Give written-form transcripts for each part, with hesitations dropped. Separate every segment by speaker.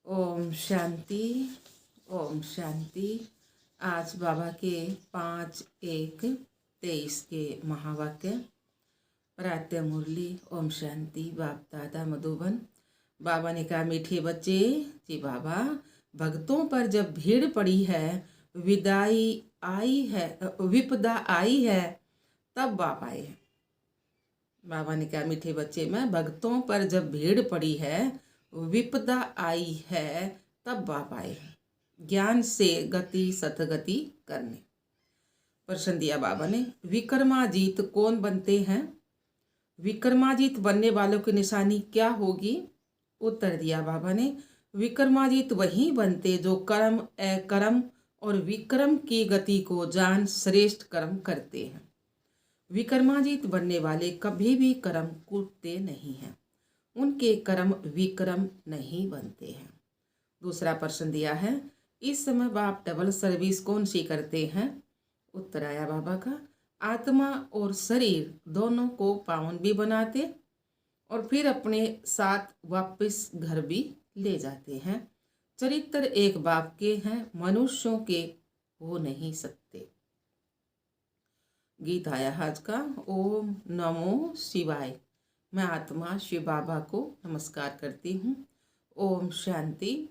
Speaker 1: ओम शांति। ओम शांति। आज बाबा के 5-1-23 के महावाक्य प्रातः मुरली। ओम शांति। बाप दादा मधुबन। बाबा ने कहा, मीठे बच्चे जी बाबा, भक्तों पर जब भीड़ पड़ी है, विपदा आई है, तब बाप आए हैं। बाबा ने कहा, मीठे बच्चे, मैं भक्तों पर जब भीड़ पड़ी है, विपदा आई है, तब बाप आए हैं ज्ञान से गति सतगति करने। प्रश्न दिया बाबा ने, विक्रमाजीत कौन बनते हैं? विक्रमाजीत बनने वालों की निशानी क्या होगी? उत्तर दिया बाबा ने, विक्रमाजीत वही बनते जो कर्म अकर्म और विक्रम की गति को जान श्रेष्ठ कर्म करते हैं। विक्रमाजीत बनने वाले कभी भी कर्म कूटते नहीं हैं, उनके कर्म विक्रम नहीं बनते हैं। दूसरा प्रश्न दिया है, इस समय बाप डबल सर्विस कौन सी करते हैं? उत्तर आया बाबा का, आत्मा और शरीर दोनों को पावन भी बनाते और फिर अपने साथ वापस घर भी ले जाते हैं। चरित्र एक बाप के हैं, मनुष्यों के हो नहीं सकते। गीत आया आज का, ओम नमो शिवाय। मैं आत्मा शिव बाबा को नमस्कार करती हूँ। ओम शांति।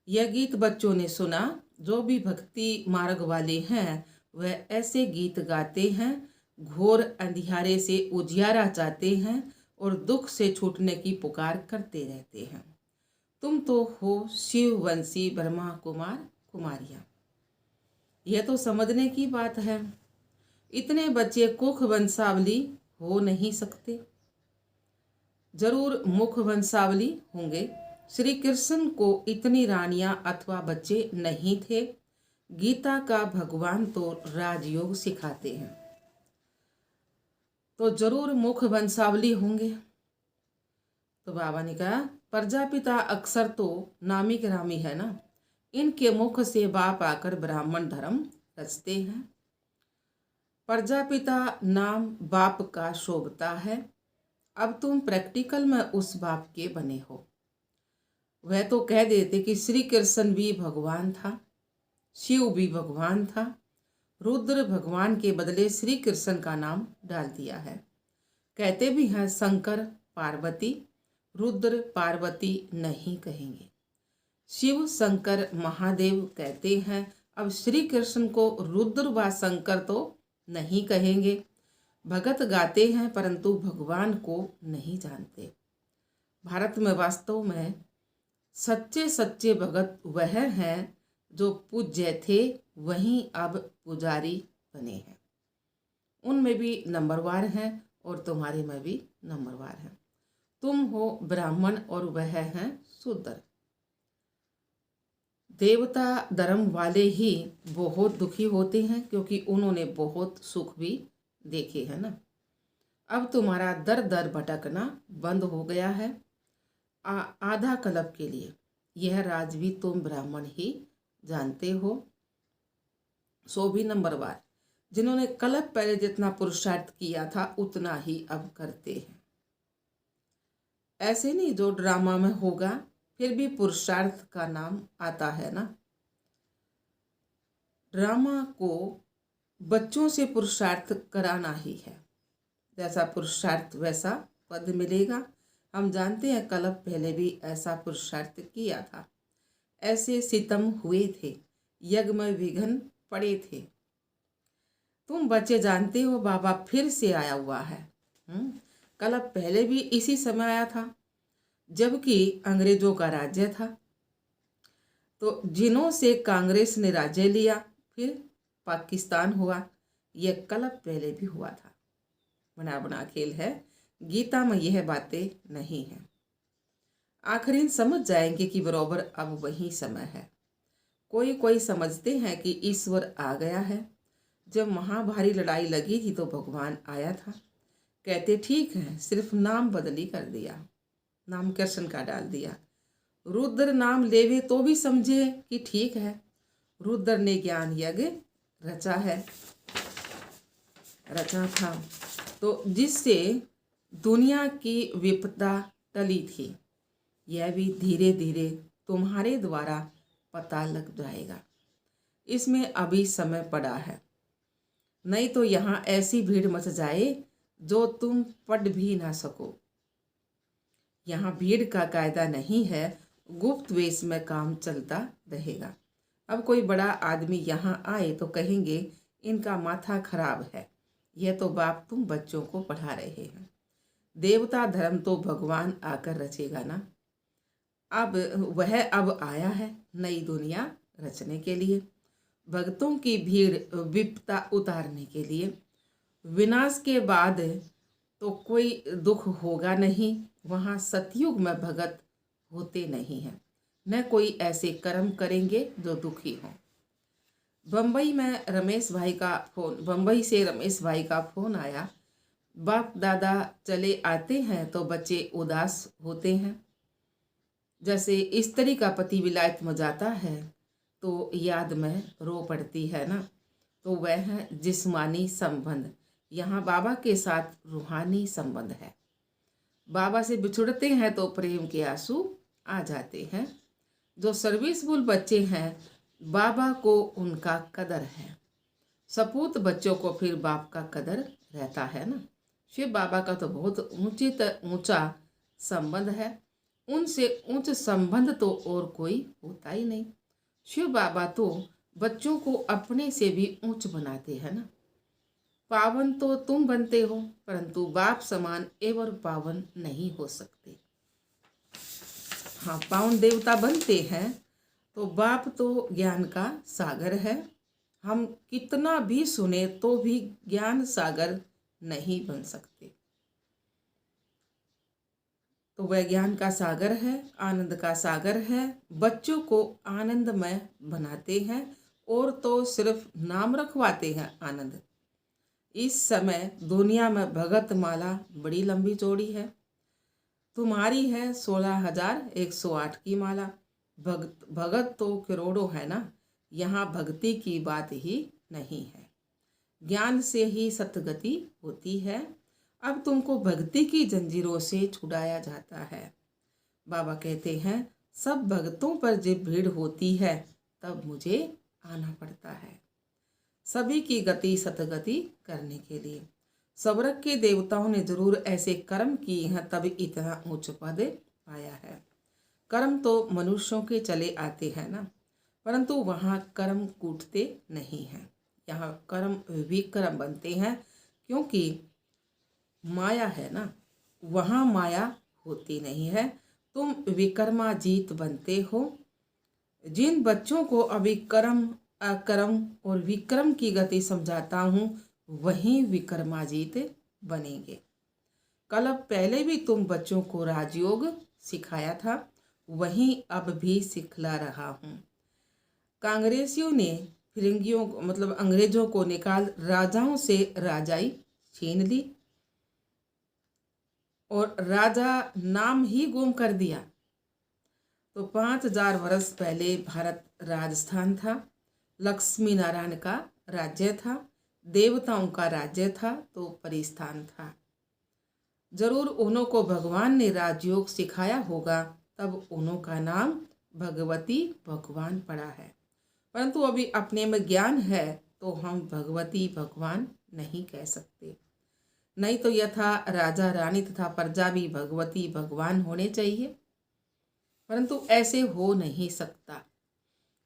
Speaker 1: यह गीत बच्चों ने सुना। जो भी भक्ति मार्ग वाले हैं वह ऐसे गीत गाते हैं, घोर अंधियारे से उजियारा चाहते हैं और दुख से छूटने की पुकार करते रहते हैं। तुम तो हो शिववंशी ब्रह्मा कुमार कुमारियाँ। यह तो समझने की बात है। इतने बच्चे कुख वंशावली हो नहीं सकते, जरूर मुख वंशावली होंगे। श्री कृष्ण को इतनी रानियां अथवा बच्चे नहीं थे। गीता का भगवान तो राजयोग सिखाते हैं, तो जरूर मुख वंशावली होंगे। तो बाबा ने कहा, प्रजापिता अक्सर तो नामी ग्रामी है ना, इनके मुख से बाप आकर ब्राह्मण धर्म रचते हैं। प्रजापिता नाम बाप का शोभता है। अब तुम प्रैक्टिकल में उस बाप के बने हो। वह तो कह देते कि श्री कृष्ण भी भगवान था, शिव भी भगवान था। रुद्र भगवान के बदले श्री कृष्ण का नाम डाल दिया है। कहते भी हैं शंकर पार्वती, रुद्र पार्वती नहीं कहेंगे। शिव शंकर महादेव कहते हैं। अब श्री कृष्ण को रुद्र व शंकर तो नहीं कहेंगे। भगत गाते हैं परंतु भगवान को नहीं जानते। भारत में वास्तव में सच्चे सच्चे भगत वह हैं जो पूज्य थे, वहीं अब पुजारी बने हैं। उनमें भी नंबरवार हैं और तुम्हारे में भी नंबरवार हैं। तुम हो ब्राह्मण और वह हैं शूद्र। देवता धर्म वाले ही बहुत दुखी होते हैं, क्योंकि उन्होंने बहुत सुख भी देखे हैं ना। अब तुम्हारा दर दर भटकना बंद हो गया है। आधा कल्प के लिए यह राज भी तुम ब्राह्मण ही जानते हो। सो भी नंबरवार, जिन्होंने कल्प पहले जितना पुरुषार्थ किया था उतना ही अब करते हैं। ऐसे नहीं जो ड्रामा में होगा फिर भी पुरुषार्थ का नाम आता है ना। ड्रामा को बच्चों से पुरुषार्थ कराना ही है। जैसा पुरुषार्थ वैसा पद मिलेगा। हम जानते हैं कल्प पहले भी ऐसा पुरुषार्थ किया था। ऐसे सितम हुए थे, यज्ञ में विघ्न पड़े थे। तुम बच्चे जानते हो बाबा फिर से आया हुआ है। कल्प पहले भी इसी समय आया था जबकि अंग्रेजों का राज्य था। तो जिन्हों से कांग्रेस ने राज्य लिया, फिर पाकिस्तान हुआ। यह कल्प पहले भी हुआ था। बना बना खेल है। गीता में यह बातें नहीं है। आखिरी समझ जाएंगे कि बराबर अब वही समय है। कोई कोई समझते हैं कि ईश्वर आ गया है। जब महाभारी लड़ाई लगी थी तो भगवान आया था। कहते ठीक है, सिर्फ नाम बदली कर दिया, नाम कृष्ण का डाल दिया। रुद्र नाम लेवे तो भी समझे कि ठीक है, रुद्र ने ज्ञान यज्ञ रचा है, रचा था, तो जिससे दुनिया की विपदा टली थी। यह भी धीरे धीरे तुम्हारे द्वारा पता लग जाएगा। इसमें अभी समय पड़ा है, नहीं तो यहाँ ऐसी भीड़ मच जाए जो तुम पढ़ भी ना सको। यहाँ भीड़ का कायदा नहीं है, गुप्त वेश में काम चलता रहेगा। अब कोई बड़ा आदमी यहाँ आए तो कहेंगे इनका माथा खराब है, यह तो बाप तुम बच्चों को पढ़ा रहे हैं। देवता धर्म तो भगवान आकर रचेगा ना। अब आया है नई दुनिया रचने के लिए, भक्तों की भीड़ विपदा उतारने के लिए। विनाश के बाद तो कोई दुख होगा नहीं, वहाँ सतयुग में भगत होते नहीं हैं, न कोई ऐसे कर्म करेंगे जो दुखी हों। बम्बई से रमेश भाई का फोन आया। बाप दादा चले आते हैं तो बच्चे उदास होते हैं। जैसे स्त्री का पति विलायत में जाता है तो याद में रो पड़ती है ना, तो वह है जिस्मानी संबंध। यहाँ बाबा के साथ रूहानी संबंध है। बाबा से बिछुड़ते हैं तो प्रेम के आंसू आ जाते हैं। जो सर्विसफुल बच्चे हैं, बाबा को उनका कदर है। सपूत बच्चों को फिर बाप का कदर रहता है ना। शिव बाबा का तो बहुत ऊंचा संबंध है, उनसे ऊंच संबंध तो और कोई होता ही नहीं। शिव बाबा तो बच्चों को अपने से भी ऊंच बनाते हैं ना। पावन तो तुम बनते हो, परंतु बाप समान एवं पावन नहीं हो सकते। हाँ, पावन देवता बनते हैं तो बाप तो ज्ञान का सागर है। हम कितना भी सुने तो भी ज्ञान सागर नहीं बन सकते। तो वह ज्ञान का सागर है, आनंद का सागर है। बच्चों को आनंदमय बनाते हैं और तो सिर्फ नाम रखवाते हैं आनंद। इस समय दुनिया में भगत माला बड़ी लंबी चौड़ी है। तुम्हारी है 16,108 की माला। भगत तो करोड़ों है ना। यहाँ भक्ति की बात ही नहीं है, ज्ञान से ही सतगति होती है। अब तुमको भक्ति की जंजीरों से छुड़ाया जाता है। बाबा कहते हैं सब भक्तों पर जब भीड़ होती है तब मुझे आना पड़ता है, सभी की गति सतगति करने के लिए। स्वर्ग के देवताओं ने जरूर ऐसे कर्म किए हैं तब इतना उच्च पद पाया है। कर्म तो मनुष्यों के चले आते हैं ना, परंतु वहाँ कर्म कूटते नहीं हैं। यहाँ कर्म विक्रम बनते हैं, क्योंकि माया है ना, वहाँ माया होती नहीं है। तुम विक्रमाजीत बनते हो। जिन बच्चों को अभी कर्म अकर्म और विक्रम की गति समझाता हूँ वही विक्रमाजीत बनेंगे। कल पहले भी तुम बच्चों को राजयोग सिखाया था, वही अब भी सिखला रहा हूँ। कांग्रेसियों ने फिरंगियों मतलब अंग्रेजों को निकाल राजाओं से राजाई छीन ली और राजा नाम ही गुम कर दिया। तो 5,000 वर्ष पहले भारत राजस्थान था, लक्ष्मी नारायण का राज्य था, देवताओं का राज्य था, तो परिस्थान था। जरूर उन्हों को भगवान ने राजयोग सिखाया होगा, तब उन्हों का नाम भगवती भगवान पड़ा है। परंतु अभी अपने में ज्ञान है तो हम भगवती भगवान नहीं कह सकते। नहीं तो यथा राजा रानी तथा प्रजा भी भगवती भगवान होने चाहिए, परंतु ऐसे हो नहीं सकता।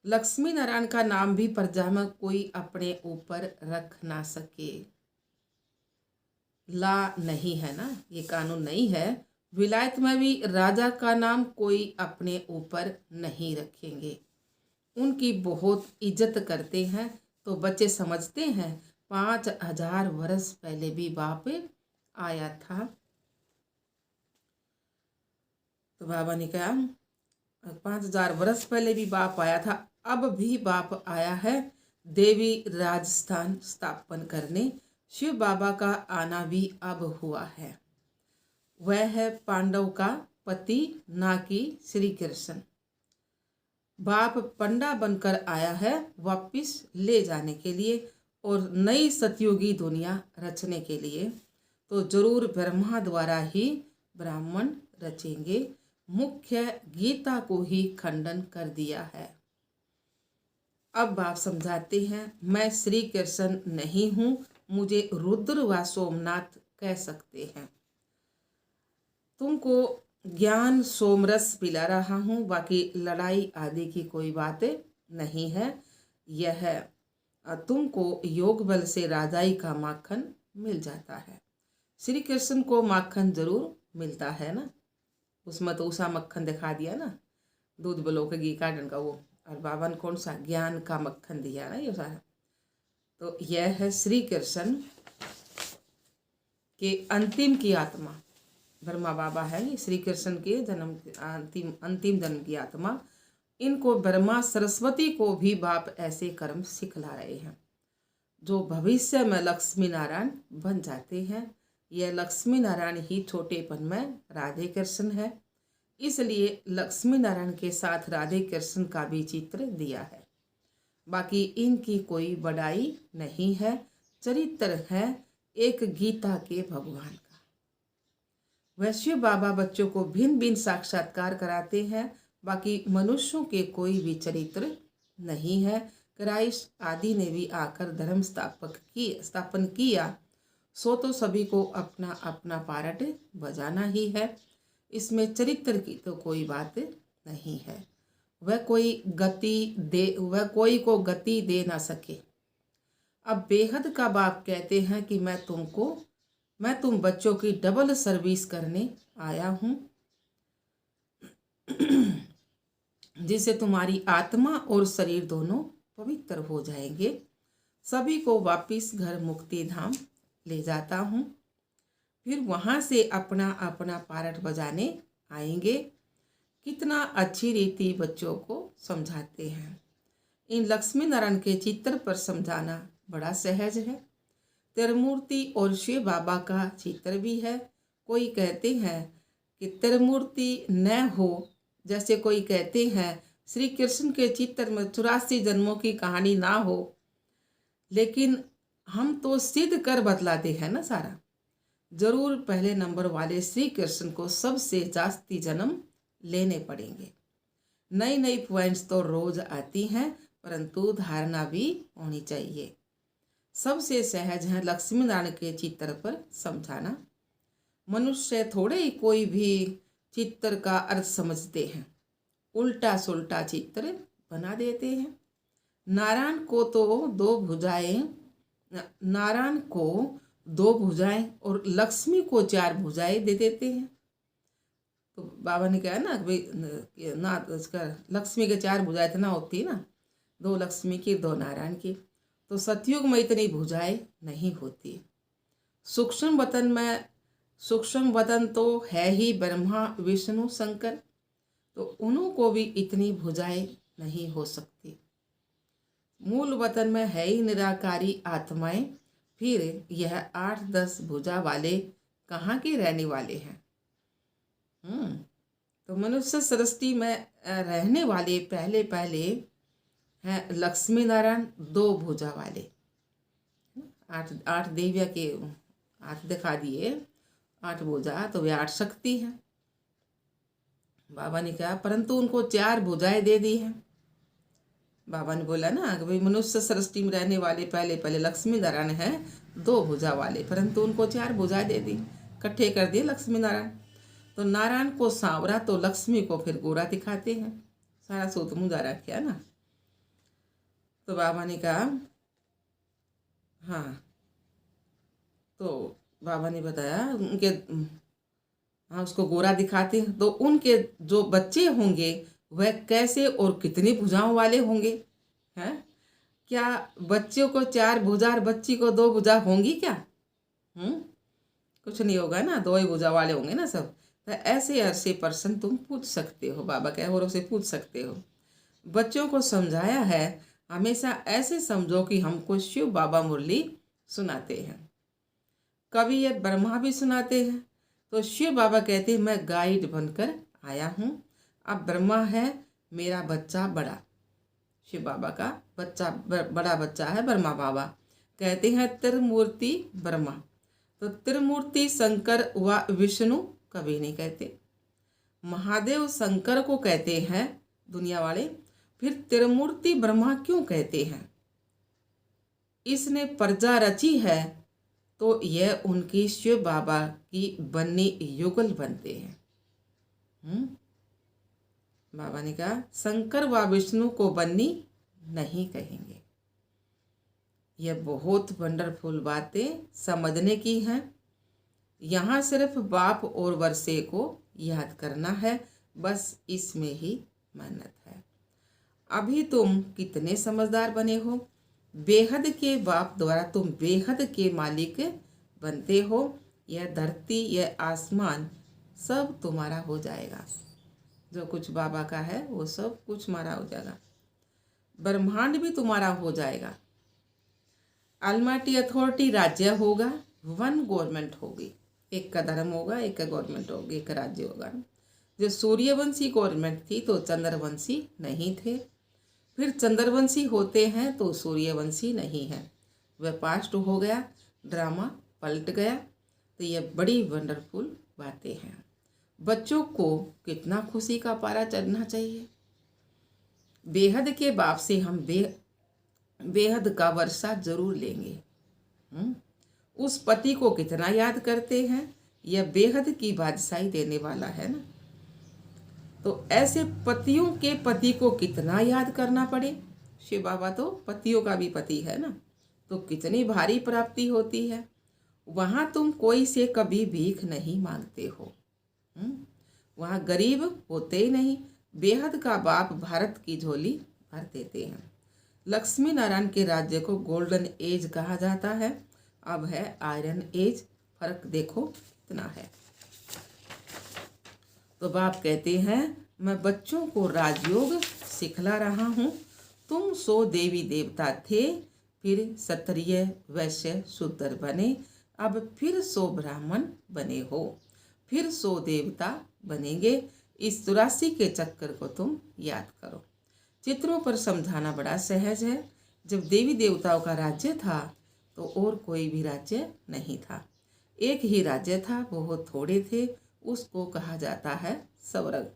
Speaker 1: लक्ष्मी नारायण का नाम भी प्रजा में कोई अपने ऊपर रख ना सके। ला नहीं है ना, ये कानून नहीं है। विलायत में भी राजा का नाम कोई अपने ऊपर नहीं रखेंगे, उनकी बहुत इज्जत करते हैं। तो बच्चे समझते हैं 5,000 वर्ष पहले भी बाप आया था। तो बाबा ने कहा 5,000 वर्ष पहले भी बाप आया था, अब भी बाप आया है देवी राजस्थान स्थापन करने। शिव बाबा का आना भी अब हुआ है। वह है पांडव का पति, ना कि श्री कृष्ण। बाप पंडा बनकर आया है वापिस ले जाने के लिए और नई सतयुगी दुनिया रचने के लिए। तो जरूर ब्रह्मा द्वारा ही ब्राह्मण रचेंगे। मुख्य गीता को ही खंडन कर दिया है। अब आप समझाते हैं, मैं श्री कृष्ण नहीं हूं, मुझे रुद्र व सोमनाथ कह सकते हैं। तुमको ज्ञान सोमरस पिला रहा हूं, बाकी लड़ाई आदि की कोई बात नहीं है। यह तुमको योग बल से राजाई का माखन मिल जाता है। श्री कृष्ण को माखन जरूर मिलता है ना, उसमें तो उषा मक्खन दिखा दिया ना, दूध बलो के घी काटन का वो, और बाबा ने कौन सा ज्ञान का मक्खन दिया ना ये सारा। तो यह है श्री कृष्ण के अंतिम की आत्मा। ब्रह्मा बाबा है ये श्री कृष्ण के जन्म अंतिम जन्म की आत्मा। इनको ब्रह्मा सरस्वती को भी बाप ऐसे कर्म सिखला रहे हैं जो भविष्य में लक्ष्मी नारायण बन जाते हैं। यह लक्ष्मी नारायण ही छोटेपन में राधे कृष्ण है, इसलिए लक्ष्मी नारायण के साथ राधे कृष्ण का भी चित्र दिया है। बाकी इनकी कोई बड़ाई नहीं है, चरित्र है एक गीता के भगवान का। वैश्य बाबा बच्चों को भिन्न भिन्न साक्षात्कार कराते हैं, बाकी मनुष्यों के कोई भी चरित्र नहीं है। क्राइस्ट आदि ने भी आकर धर्म स्थापन किया, सो तो सभी को अपना अपना पार्ट बजाना ही है। इसमें चरित्र की तो कोई बात नहीं है। वह कोई को गति दे ना सके। अब बेहद का बाप कहते हैं कि मैं तुम बच्चों की डबल सर्विस करने आया हूं, जिससे तुम्हारी आत्मा और शरीर दोनों पवित्र हो जाएंगे। सभी को वापिस घर मुक्ति धाम ले जाता हूं, फिर वहां से अपना अपना पार्ट बजाने आएंगे। कितना अच्छी रीति बच्चों को समझाते हैं। इन लक्ष्मी नारायण के चित्र पर समझाना बड़ा सहज है। त्रिमूर्ति और शिव बाबा का चित्र भी है। कोई कहते हैं कि त्रिमूर्ति न हो, जैसे कोई कहते हैं श्री कृष्ण के चित्र में 84 जन्मों की कहानी ना हो, लेकिन हम तो सिद्ध कर बतलाते हैं ना सारा। जरूर पहले नंबर वाले श्री कृष्ण को सबसे जास्ती जन्म लेने पड़ेंगे। नई नई पॉइंट्स तो रोज आती हैं, परंतु धारणा भी होनी चाहिए। सबसे सहज है लक्ष्मी नारायण के चित्र पर समझाना। मनुष्य थोड़े ही कोई भी चित्र का अर्थ समझते हैं, उल्टा सुल्टा चित्र बना देते हैं। नारायण को दो भुजाएं और लक्ष्मी को 4 भुजाएं दे देते हैं। तो बाबा ने कहा ना भाई ना, उसका लक्ष्मी के 4 भुजाएं इतना होती ना, 2 लक्ष्मी की 2 नारायण की। तो सतयुग में इतनी भुजाएं नहीं होती। सूक्ष्म वतन तो है ही ब्रह्मा विष्णु शंकर, तो उनको भी इतनी भुजाएं नहीं हो सकती। मूल वतन में है ही निराकारी आत्माएं, फिर यह 8-10 भुजा वाले कहाँ के रहने वाले हैं। तो मनुष्य सृष्टि में रहने वाले पहले हैं लक्ष्मी नारायण 2 भुजा वाले। 8 देविया के हाथ दिखा दिए, 8 भुजा, तो वे 8 शक्ति हैं। बाबा ने कहा परंतु उनको 4 भुजाएं दे दी हैं। बाबा ने बोला ना कि भाई मनुष्य सृष्टि में रहने वाले पहले लक्ष्मी नारायण है 2 भुजा वाले, परंतु उनको 4 भुजाएं दे दी, इकट्ठे कर दिए लक्ष्मी नारायण। तो नारायण को सांवरा तो लक्ष्मी को फिर गोरा दिखाते हैं। सारा सूत मुझा रखा ना। तो बाबा ने कहा हाँ, तो बाबा ने बताया उनके उसको गोरा दिखाते हैं, तो उनके जो बच्चे होंगे वह कैसे और कितनी भुजाओं वाले होंगे हैं। क्या बच्चों को 4 भुजा और बच्ची को 2 भुजा होंगी क्या? कुछ नहीं होगा ना, 2 ही भुजा वाले होंगे ना सब। तो ऐसे प्रश्न तुम पूछ सकते हो, बाबा कह और उसे पूछ सकते हो। बच्चों को समझाया है हमेशा ऐसे समझो कि हमको शिव बाबा मुरली सुनाते हैं। कभी ये ब्रह्मा भी सुनाते हैं। तो शिव बाबा कहते हैं मैं गाइड बनकर आया हूँ। अब ब्रह्मा है मेरा बच्चा बड़ा, शिव बाबा का बच्चा बड़ा बच्चा है ब्रह्मा बाबा। कहते हैं त्रिमूर्ति ब्रह्मा, तो त्रिमूर्ति शंकर व विष्णु कभी नहीं कहते। महादेव शंकर को कहते हैं दुनिया वाले, फिर त्रिमूर्ति ब्रह्मा क्यों कहते हैं? इसने प्रजा रची है तो यह उनकी शिव बाबा की बन्नी युगल बनते हैं। बाबा ने कहा शंकर व विष्णु को बन्नी नहीं कहेंगे। यह बहुत वंडरफुल बातें समझने की हैं। यहाँ सिर्फ बाप और वर्षे को याद करना है, बस इसमें ही मेहनत है। अभी तुम कितने समझदार बने हो। बेहद के बाप द्वारा तुम बेहद के मालिक बनते हो। यह धरती, यह आसमान सब तुम्हारा हो जाएगा। जो कुछ बाबा का है वो सब कुछ हमारा हो जाएगा। ब्रह्मांड भी तुम्हारा हो जाएगा। अलमाटी अथॉरिटी राज्य होगा, वन गवर्नमेंट होगी। एक का धर्म होगा, एक का गवर्नमेंट होगी, एक का राज्य होगा। जो सूर्यवंशी गवर्नमेंट थी तो चंद्रवंशी नहीं थे, फिर चंद्रवंशी होते हैं तो सूर्यवंशी नहीं है। वह पास्ट हो गया, ड्रामा पलट गया। तो ये बड़ी वंडरफुल बातें हैं। बच्चों को कितना खुशी का पारा चढ़ना चाहिए। बेहद के बाप से हम बेहद का वर्षा जरूर लेंगे। उस पति को कितना याद करते हैं, यह बेहद की बादशाही देने वाला है ना। तो ऐसे पतियों के पति को कितना याद करना पड़े। शिव बाबा तो पतियों का भी पति है ना, तो कितनी भारी प्राप्ति होती है। वहाँ तुम कोई से कभी भीख नहीं मांगते हो। वहाँ गरीब होते ही नहीं। बेहद का बाप भारत की झोली भर देते हैं। लक्ष्मी नारायण के राज्य को गोल्डन एज कहा जाता है, अब है आयरन एज। फर्क देखो कितना है। तो बाप कहते हैं मैं बच्चों को राजयोग सिखला रहा हूँ। तुम 100 देवी देवता थे, फिर क्षत्रिय वैश्य शूद्र बने, अब फिर 100 ब्राह्मण बने हो, फिर 100 देवता बनेंगे। इस 84 के चक्कर को तुम याद करो। चित्रों पर समझाना बड़ा सहज है। जब देवी देवताओं का राज्य था तो और कोई भी राज्य नहीं था। एक ही राज्य था, बहुत थोड़े थे, उसको कहा जाता है स्वर्ग।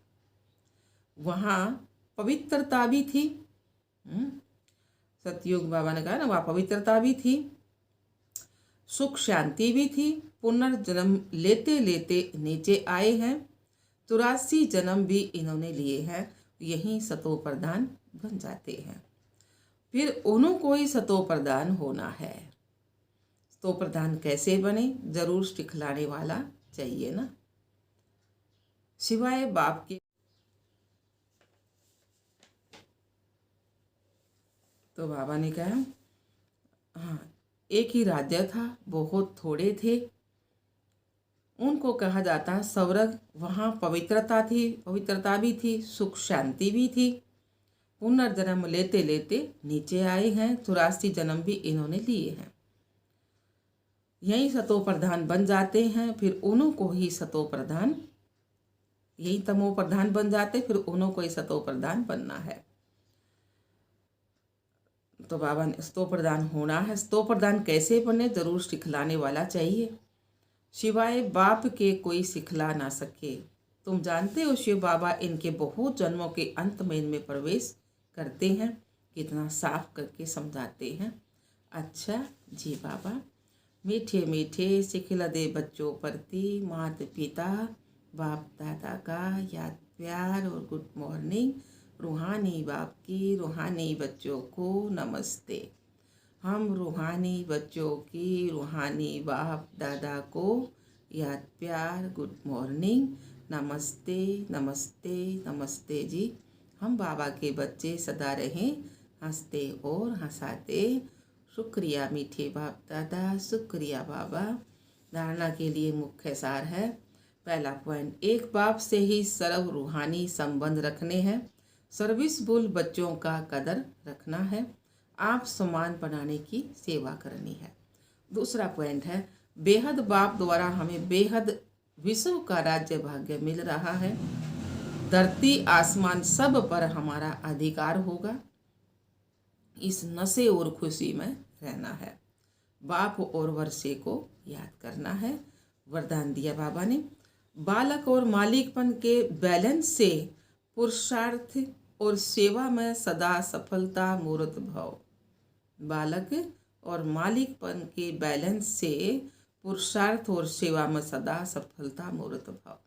Speaker 1: वहाँ पवित्रता भी थी। सतयुग बाबा ने कहा ना, वहाँ पवित्रता भी थी, सुख शांति भी थी। पुनर्जन्म लेते लेते नीचे आए हैं। 84 जन्म भी इन्होंने लिए हैं, यही सतो प्रधान बन जाते हैं। फिर उन्हों को ही सतो प्रधान होना है। सतो प्रधान कैसे बने, जरूर सिखलाने वाला चाहिए ना, सिवाय बाप के। तो बाबा ने कहा हाँ, एक ही राज्य था, बहुत थोड़े थे, उनको कहा जाता स्वर्ग। वहाँ पवित्रता थी, पवित्रता भी थी, सुख शांति भी थी। पुनर्जन्म लेते लेते नीचे आए हैं। 84 जन्म भी इन्होंने लिए हैं, यही सतो प्रधान बन जाते हैं। फिर उन्हों को ही सतो प्रधान, यही तमो प्रधान बन जाते, फिर उन्हों को ही सतो प्रधान बनना है। तो बाबा ने सतो प्रधान होना है। सतो प्रधान कैसे बने, जरूर सिखलाने वाला चाहिए, सिवाय बाप के कोई सिखला ना सके। तुम जानते हो शिव बाबा इनके बहुत जन्मों के अंत में इनमें प्रवेश करते हैं, कितना साफ करके समझाते हैं। अच्छा जी बाबा, मीठे मीठे सिखला दे बच्चों प्रति माता पिता बाप दादा का याद प्यार और गुड मॉर्निंग। रूहानी बाप की रूहानी बच्चों को नमस्ते। हम रूहानी बच्चों की रूहानी बाप दादा को याद प्यार गुड मॉर्निंग, नमस्ते नमस्ते नमस्ते जी। हम बाबा के बच्चे सदा रहें हंसते और हंसाते। शुक्रिया मीठे बाप दादा, शुक्रिया बाबा। धारणा के लिए मुख्य सार है। पहला पॉइंट, एक बाप से ही सर्व रूहानी संबंध रखने हैं। सर्विसफुल बच्चों का कदर रखना है। आप समान बनाने की सेवा करनी है। दूसरा पॉइंट है, बेहद बाप द्वारा हमें बेहद विश्व का राज्य भाग्य मिल रहा है। धरती आसमान सब पर हमारा अधिकार होगा। इस नशे और खुशी में रहना है। बाप और वर्षे को याद करना है। वरदान दिया बाबा ने, बालक और मालिकपन के बैलेंस से पुरुषार्थ और सेवा में सदा सफलता मूर्त भव। बालक और मालिकपन के बैलेंस से पुरुषार्थ और सेवा में सदा सफलता मूर्त भव।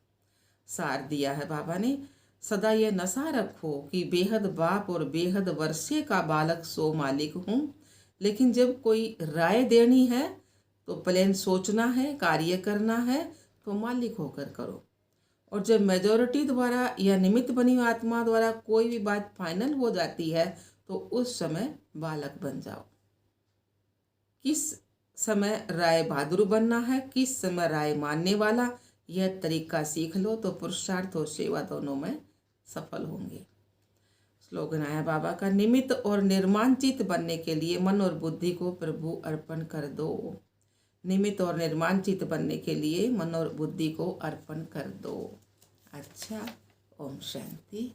Speaker 1: सार दिया है बाबा ने, सदा यह नशा रखो कि बेहद बाप और बेहद वर्षे का बालक सो मालिक हूँ। लेकिन जब कोई राय देनी है तो प्लान सोचना है, कार्य करना है तो मालिक होकर करो। और जब मेजॉरिटी द्वारा या निमित्त बनी आत्मा द्वारा कोई भी बात फाइनल हो जाती है तो उस समय बालक बन जाओ। किस समय राय बहादुर बनना है, किस समय राय मानने वाला, यह तरीका सीख लो तो पुरुषार्थ और सेवा दोनों में सफल होंगे। स्लोगन आया बाबा का, निमित्त और निर्माणचित बनने के लिए मन और बुद्धि को प्रभु अर्पण कर दो। निमित्त और निर्माणचित बनने के लिए मन और बुद्धि को अर्पण कर दो। अच्छा, ओम शांति।